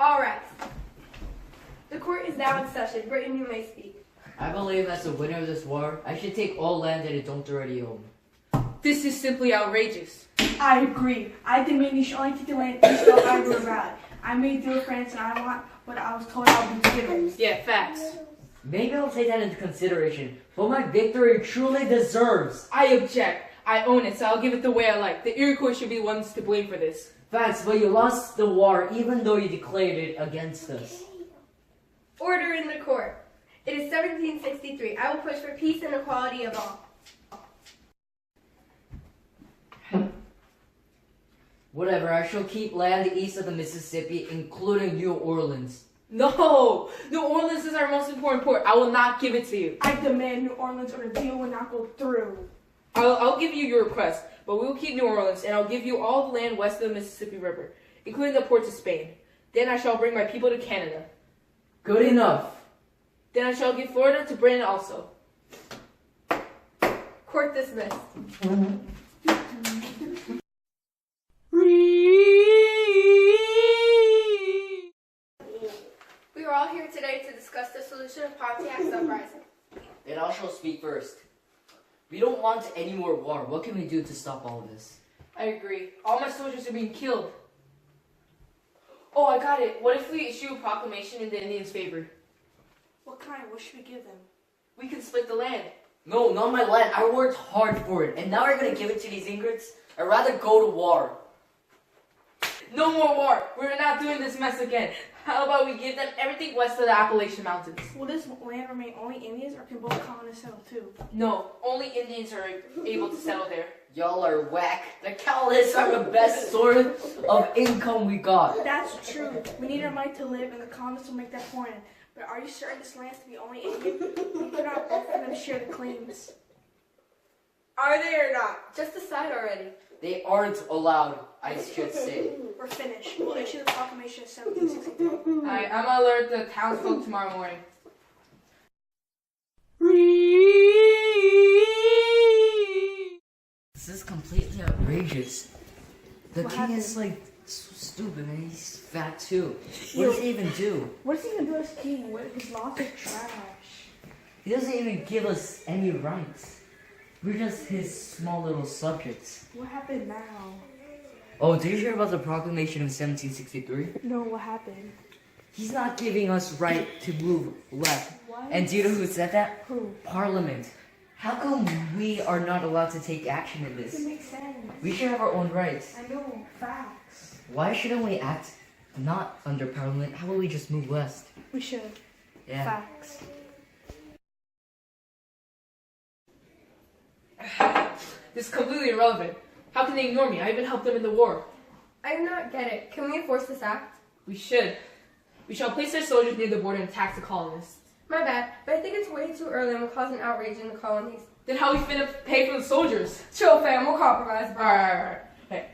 All right. The court is now in session. Britain, you may speak. I believe as the winner of this war, I should take all land that I don't already own. This is simply outrageous. I agree. I demand you should only take the land east of Ivory Valley. I made a deal with France and I want what I was told I would be given. Yeah, facts. Maybe I'll take that into consideration, but my victory truly deserves. I object. I own it, so I'll give it the way I like. The Iroquois should be the ones to blame for this. Facts, but you lost the war even though you declared it against us. Order in the court. It is 1763. I will push for peace and equality of all. Whatever, I shall keep land east of the Mississippi, including New Orleans. No! New Orleans is our most important port. I will not give it to you. I demand New Orleans or the deal will not go through. I'll give you your request, but we will keep New Orleans, and I'll give you all the land west of the Mississippi River, including the ports of Spain. Then I shall bring my people to Canada. Good enough. Then I shall give Florida to Britain also. Court dismissed. We are all here today to discuss the solution of Pontiac's uprising. Then I shall speak first. We don't want any more war. What can we do to stop all of this? I agree. All my soldiers are being killed. Oh, I got it. What if we issue a proclamation in the Indians' favor? What kind? What should we give them? We can split the land. No, not my land. I worked hard for it, and now you're gonna give it to these ingrates? I'd rather go to war. No more war. We're not doing this mess again. How about we give them everything west of the Appalachian Mountains? Will this land remain only Indians or can both colonists settle too? No, only Indians are able to settle there. Y'all are whack. The colonists are the best source of income we got. That's true. We need our money to live and the colonists will make that foreign. But are you certain this land to be only Indian? We could not both of them share the claims. Are they or not? Just decide already. They aren't allowed, I should say. We're finished. We'll issue the proclamation of 1763. Alright, I'm gonna alert the townsfolk tomorrow morning. This is completely outrageous. The What king happened? is like so stupid, and he's fat too. What does he even do? What is he gonna do as king? What his laws are trash. He doesn't even give us any rights. We're just his small little subjects. What happened now? Oh, did you hear about the proclamation of 1763? No, what happened? He's not giving us right to move left. What? And do you know who said that? Who? Parliament. How come we are not allowed to take action in It this? makes sense. We should have our own rights. I know, facts. Why shouldn't we act not under Parliament? How about we just move west? We should. Yeah. Facts. This is completely irrelevant. How can they ignore me? I even helped them in the war. I do not get it. Can we enforce this act? We should. We shall place our soldiers near the border and attack the colonists. My bad, but I think it's way too early and will cause an outrage in the colonies. Then how we finna pay for the soldiers? Chill, fam. We'll compromise. Alright. Hey.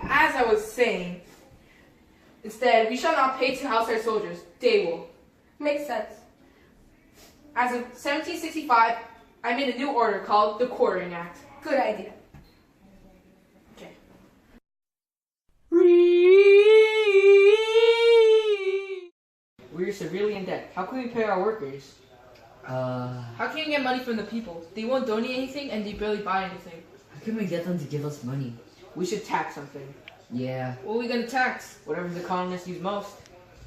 As I was saying, instead, we shall not pay to house our soldiers. They will. Makes sense. As of 1765, I made a new order called the Quartering Act. Good idea. Okay. We're severely in debt. How can we pay our workers? How can we get money from the people? They won't donate anything and they barely buy anything. How can we get them to give us money? We should tax something. Yeah. What are we gonna tax? Whatever the colonists use most.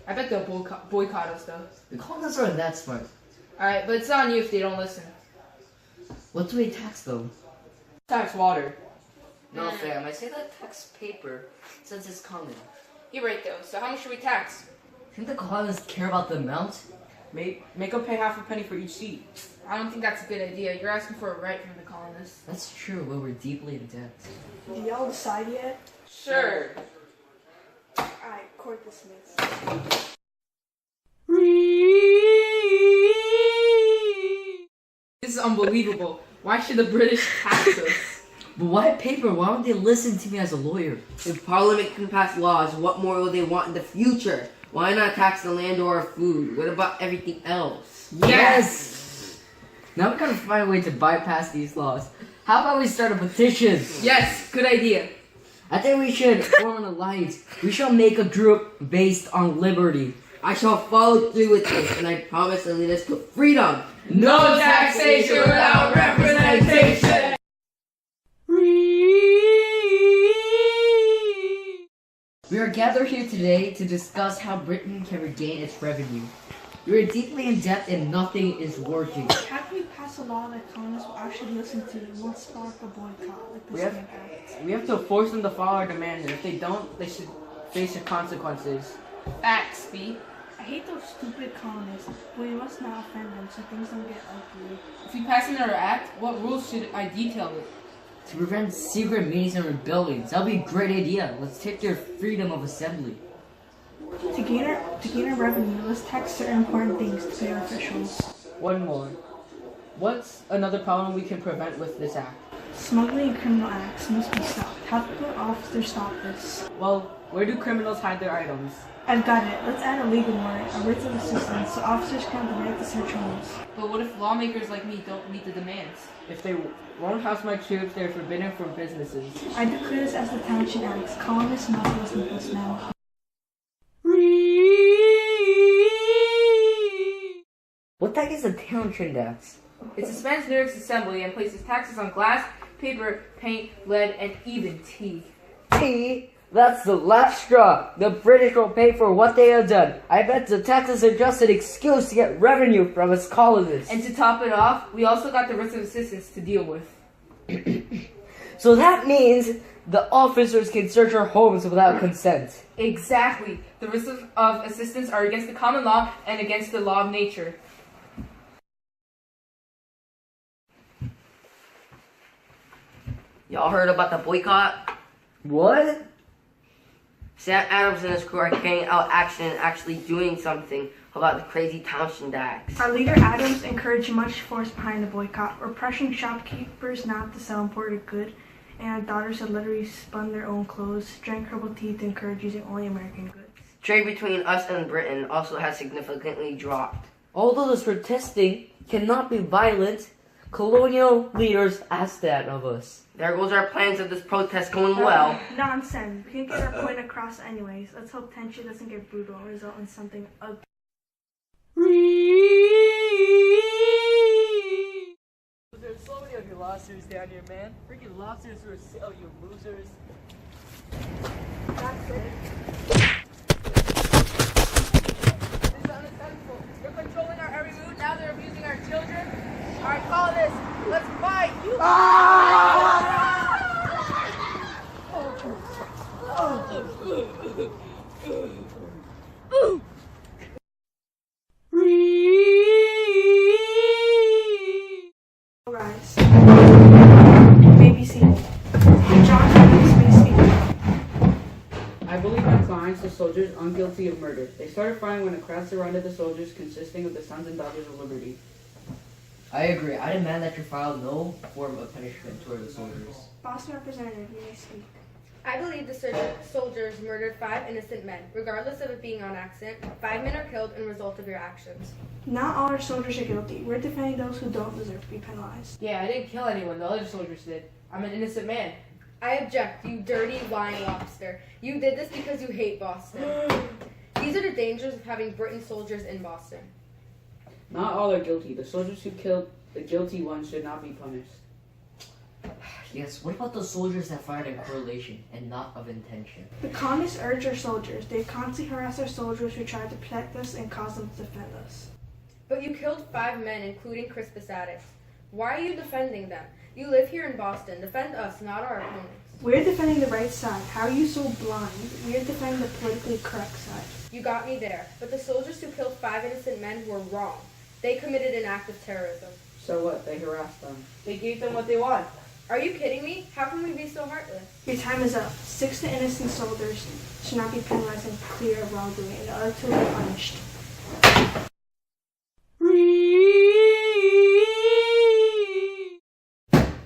I bet they'll boycott us though. The colonists aren't that smart. Alright, but it's on you if they don't listen. What do we tax though? Tax water. No, fam. I say that tax paper since it's common. You're right though. So how much should we tax? Think the colonists care about the amount? Make them pay half a penny for each seat. I don't think that's a good idea. You're asking for a right from the colonists. That's true, but we're deeply in debt. Did y'all decide yet? Sure. Alright, court dismissed. This is unbelievable. Why should the British tax us? But why paper? Why don't they listen to me as a lawyer? If Parliament can pass laws, what more will they want in the future? Why not tax the land or our food? What about everything else? Yes! Now we gotta find a way to bypass these laws. How about we start a petition? Yes, good idea. I think we should form an alliance. We shall make a group based on liberty. I shall follow through with this, and I promise to lead us to freedom. No taxation without representation. We are gathered here today to discuss how Britain can regain its revenue. We are deeply in debt and nothing is working. How can we pass a law that colonists will actually listen to and won't spark a boycott like this man act? We have to force them to follow our demands. If they don't, they should face the consequences. Facts, B. I hate those stupid colonists, but we must not offend them so things don't get ugly. If we pass another act, what rules should I detail it? To prevent secret meetings and rebellions. That would be a great idea. Let's take their freedom of assembly. To gain our revenue, let's tax certain important things to pay our officials. One more. What's another problem we can prevent with this act? Smuggling and criminal acts must be stopped. How can an officer stop this? Well, where do criminals hide their items? I've got it. Let's add a legal warrant, a writ of assistance, so officers can have the right to search homes. But what if lawmakers like me don't meet the demands? If they won't house my troops, they're forbidden from businesses. I declare this as the Township Acts. Colonists must listen to us now. What the heck is a township tax? It suspends New York's assembly and places taxes on glass, paper, paint, lead, and even tea. Tea? That's the last straw. The British will pay for what they have done. I bet the taxes are just an excuse to get revenue from its colonists. And to top it off, we also got the writs of assistance to deal with. So that means the officers can search our homes without consent. Exactly. The writs of assistance are against the common law and against the law of nature. Y'all heard about the boycott? What? Sam Adams and his crew are carrying out action and actually doing something about the crazy Townshend Acts. Our leader Adams encouraged much force behind the boycott. We're pressuring shopkeepers not to sell imported goods, and our daughters had literally spun their own clothes, drank herbal tea to encourage using only American goods. Trade between us and Britain also has significantly dropped. Although this protesting cannot be violent, colonial leaders ask that of us. There goes our plans of this protest going well. Nonsense. We can get our point across anyways. Let's hope tension doesn't get brutal and result in something ugly. There's so many of you losers down here, man. Freaking losers who are sell you losers. That's it. This is unacceptable. You're controlling our every move. Now they're abusing our children. Alright, call this. Let's fight. Rise. You may be seated. John, please speak. I believe my clients, the soldiers, are guilty of murder. They started firing when a crowd surrounded the soldiers, consisting of the sons and daughters of liberty. I agree. I demand that you file no form of punishment toward the soldiers. Boston Representative, you may speak. I believe the soldiers murdered 5 innocent men. Regardless of it being on accident, 5 men are killed in result of your actions. Not all our soldiers are guilty. We're defending those who don't deserve to be penalized. Yeah, I didn't kill anyone. The other soldiers did. I'm an innocent man. I object, you dirty lying lobster. You did this because you hate Boston. These are the dangers of having Britain soldiers in Boston. Not all are guilty. The soldiers who killed the guilty ones should not be punished. Yes, what about the soldiers that fired in correlation and not of intention? The colonists urge our soldiers. They constantly harass our soldiers who try to protect us and cause them to defend us. But you killed 5 men, including Crispus Attucks. Why are you defending them? You live here in Boston. Defend us, not our opponents. We're defending the right side. How are you so blind? We're defending the politically correct side. You got me there. But the soldiers who killed 5 innocent men were wrong. They committed an act of terrorism. So what? They harassed them. They gave them what they want. Are you kidding me? How can we be so heartless? Your time is up. 6 innocent soldiers should not be penalized and clear of wrongdoing, and the other 2 will be punished.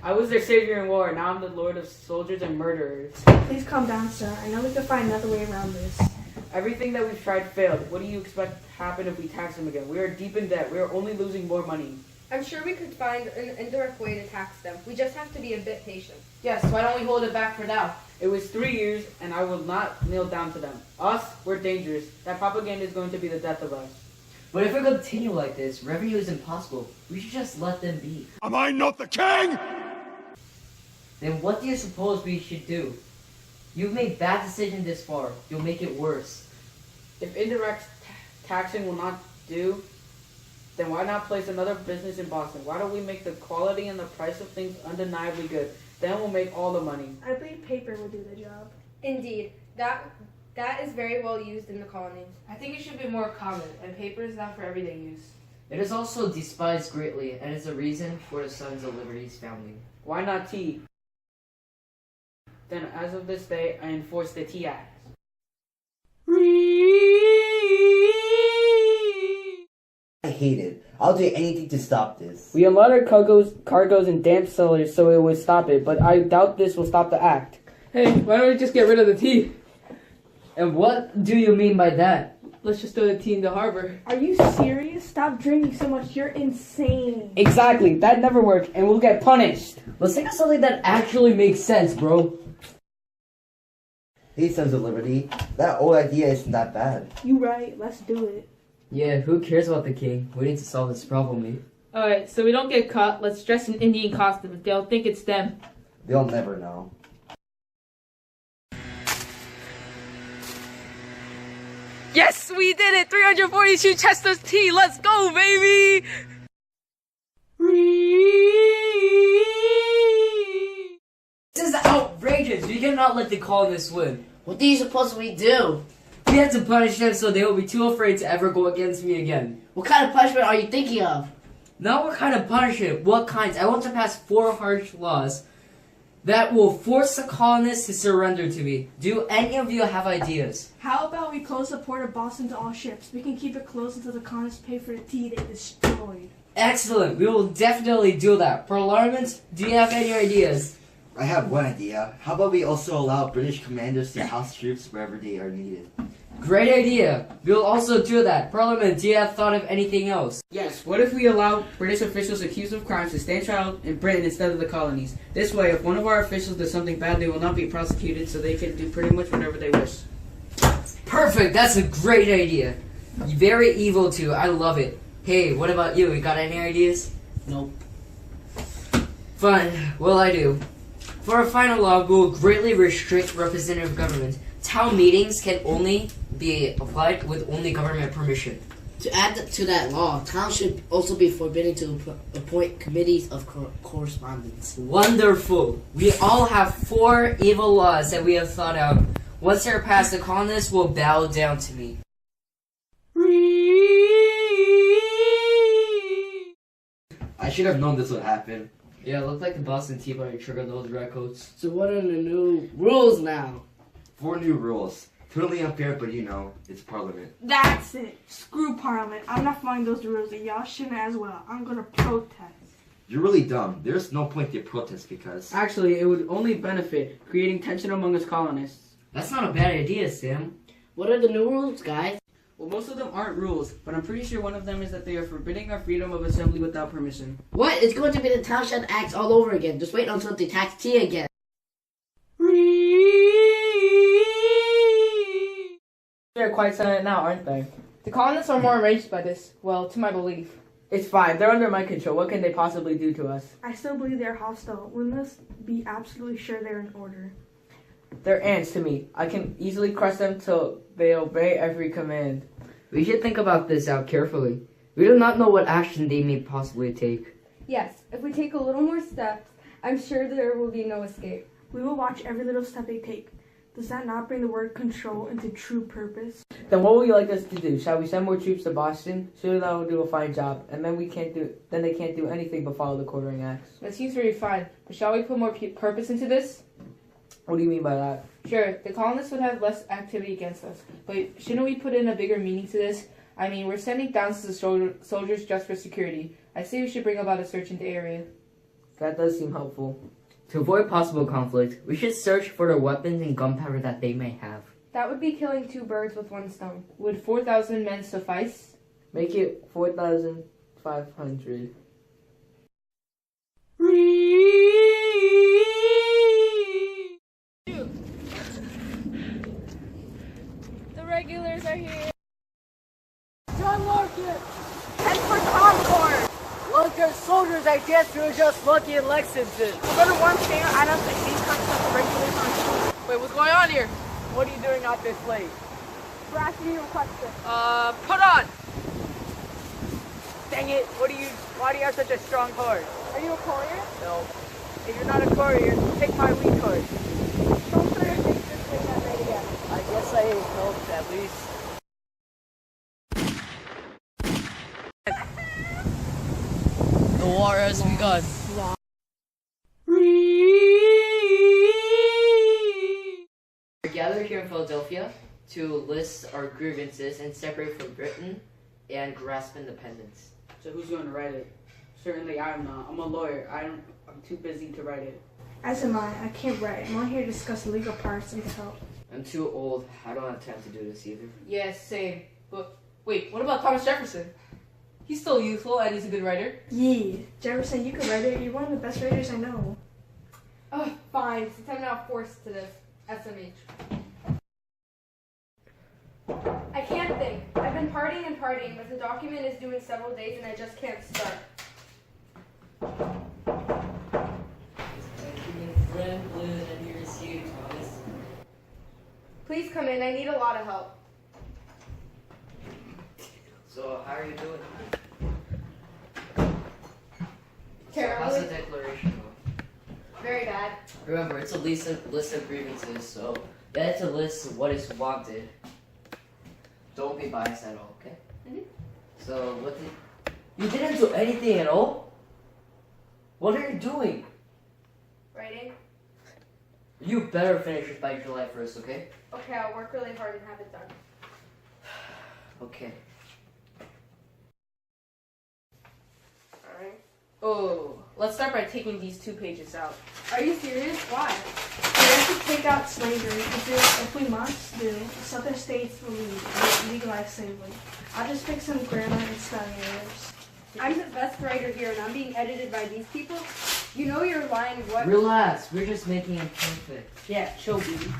I was their savior in war. Now I'm the lord of soldiers and murderers. Please calm down, sir. I know we can find another way around this. Everything that we've tried failed. What do you expect to happen if we tax them again? We are deep in debt. We are only losing more money. I'm sure we could find an indirect way to tax them. We just have to be a bit patient. Yes, why don't we hold it back for now? It was 3 years, and I will not kneel down to them. Us, we're dangerous. That propaganda is going to be the death of us. But if we continue like this, revenue is impossible. We should just let them be. Am I not the king? Then what do you suppose we should do? You've made bad decisions this far. You'll make it worse. If indirect taxing will not do, then why not place another business in Boston? Why don't we make the quality and the price of things undeniably good? Then we'll make all the money. I believe paper will do the job. Indeed, that is very well used in the colonies. I think it should be more common, and paper is not for everyday use. It is also despised greatly, and is a reason for the Sons of Liberty's founding. Why not tea? Then as of this day, I enforce the Tea Act. I hate it. I'll do anything to stop this. We unload our cargoes in damp cellars so it would stop it, but I doubt this will stop the act. Hey, why don't we just get rid of the tea? And what do you mean by that? Let's just throw the tea in the harbor. Are you serious? Stop drinking so much. You're insane. Exactly, that never worked, and we'll get punished. Let's think of something that actually makes sense, bro. Hey, Sons of Liberty, that old idea isn't that bad. You right. Let's do it. Yeah, who cares about the king? We need to solve this problem, mate. Alright, so we don't get caught, let's dress in Indian costumes. They'll think it's them. They'll never know. Yes, we did it! 342 chests of tea! Let's go, baby! This is outrageous! We cannot let the colonists win. What do you suppose we do? We have to punish them so they will be too afraid to ever go against me again. What kind of punishment are you thinking of? Not what kind of punishment, what kinds. I want to pass 4 harsh laws that will force the colonists to surrender to me. Do any of you have ideas? How about we close the port of Boston to all ships? We can keep it closed until the colonists pay for the tea they destroyed. Excellent, we will definitely do that. Parliament, do you have any ideas? I have one idea. How about we also allow British commanders to house troops wherever they are needed? Great idea. We'll also do that. Parliament, do you have thought of anything else? Yes, what if we allow British officials accused of crimes to stand trial in Britain instead of the colonies? This way, if one of our officials does something bad, they will not be prosecuted, so they can do pretty much whatever they wish. Perfect, that's a great idea. Very evil too, I love it. Hey, what about you? You got any ideas? Nope. Fine, well I do. For a final law, we will greatly restrict representative government. Town meetings can only be applied with only government permission. To add to that law, towns should also be forbidden to appoint committees of correspondence. Wonderful. We all have 4 evil laws that we have thought out. Once they're passed, the colonists will bow down to me. I should have known this would happen. Yeah, it looked like the Boston Tea Party triggered those redcoats. So what are the new rules now? 4 new rules. Totally unfair, but you know, it's Parliament. That's it. Screw Parliament. I'm not following those rules, and y'all shouldn't as well. I'm gonna protest. You're really dumb. There's no point to protest because... Actually, it would only benefit, creating tension among us colonists. That's not a bad idea, Sam. What are the new rules, guys? Well, most of them aren't rules, but I'm pretty sure one of them is that they are forbidding our freedom of assembly without permission. What? It's going to be the Townshend Acts all over again. Just wait until they tax tea again. They're quite silent now, aren't they? The colonists are more enraged by this. Well, to my belief. It's fine. They're under my control. What can they possibly do to us? I still believe they're hostile. We must be absolutely sure they're in order. They're ants to me. I can easily crush them till they obey every command. We should think about this out carefully. We do not know what action they may possibly take. Yes, if we take a little more steps, I'm sure there will be no escape. We will watch every little step they take. Does that not bring the word control into true purpose? Then what would you like us to do? Shall we send more troops to Boston? Surely that will do a fine job. And then they can't do anything but follow the quartering acts. That seems very fine. But shall we put more purpose into this? What do you mean by that? Sure, the colonists would have less activity against us. But shouldn't we put in a bigger meaning to this? I mean, we're sending thousands of soldiers just for security. I say we should bring about a search in the area. That does seem helpful. To avoid possible conflict, we should search for the weapons and gunpowder that they may have. That would be killing 2 birds with 1 stone. Would 4,000 men suffice? Make it 4,500. regulars are here. John Larkin! And for Concord! Look, soldiers, I guess we were just lucky in Lexington. Go to one thing, I don't think these cuts of regulars on school. Wait, what's going on here? What are you doing out this late? We're asking you a question. Put on! Dang it, why do you have such a strong heart? Are you a courier? No. If you're not a courier, take my lead card. Don't throw your things this way that night again. I guess I helped at least. The war has begun. We're gathered here in Philadelphia to list our grievances and separate from Britain and grasp independence. So who's going to write it? Certainly I'm not. I'm a lawyer. I'm too busy to write it. As am I. I can't write. I'm on here to discuss the legal parts and to help. I'm too old. I don't have time to do this either. Yeah, same. But wait, what about Thomas Jefferson? He's still youthful and he's a good writer. Yeah. Jefferson, you can write it. You're one of the best writers I know. Oh, fine. Since I'm now forced to this. SMH. I can't think. I've been partying and partying, but the document is due in several days and I just can't start. Please come in. I need a lot of help. So, how are you doing? So, how's Terribly. the declaration going? Very bad. Remember, it's a list of grievances, so you have to list what is wanted. Don't be biased at all, okay? Mhm. So, you didn't do anything at all? What are you doing? Writing? You better finish it by July 1st, okay? Okay, I'll work really hard and have it done. Okay. Alright. Oh, let's start by taking these 2 pages out. Are you serious? Why? We have to take out slavery because if we must do, southern states will legalize slavery. I'll just fix some grammar and spelling errors. I'm the best writer here and I'm being edited by these people? You know you're lying what? Relax, we're just making it perfect. Yeah, chill, baby.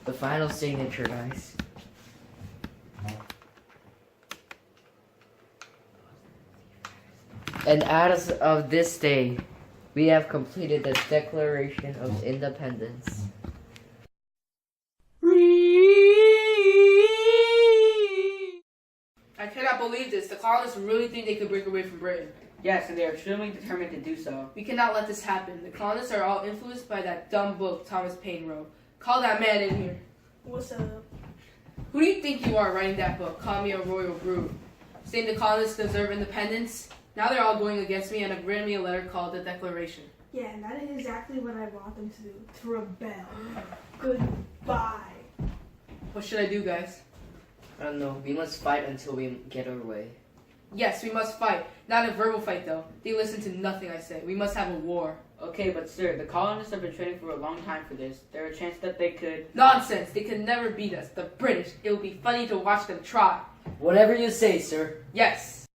The final signature, guys. And as of this day, we have completed the Declaration of Independence. I cannot believe this. The colonists really think they could break away from Britain. Yes, and they are extremely determined to do so. We cannot let this happen. The colonists are all influenced by that dumb book Thomas Paine wrote. Call that man in here. What's up? Who do you think you are writing that book? Call me a royal brood. Saying the colonists deserve independence? Now they're all going against me and have written me a letter called the Declaration. Yeah, and that is exactly what I want them to do. To rebel. Goodbye. What should I do, guys? I don't know, we must fight until we get our way. Yes, we must fight. Not a verbal fight, though. They listen to nothing I say. We must have a war. Okay, but sir, the colonists have been training for a long time for this. There are a chance that they could... Nonsense! They could never beat us. The British. It will be funny to watch them try. Whatever you say, sir. Yes.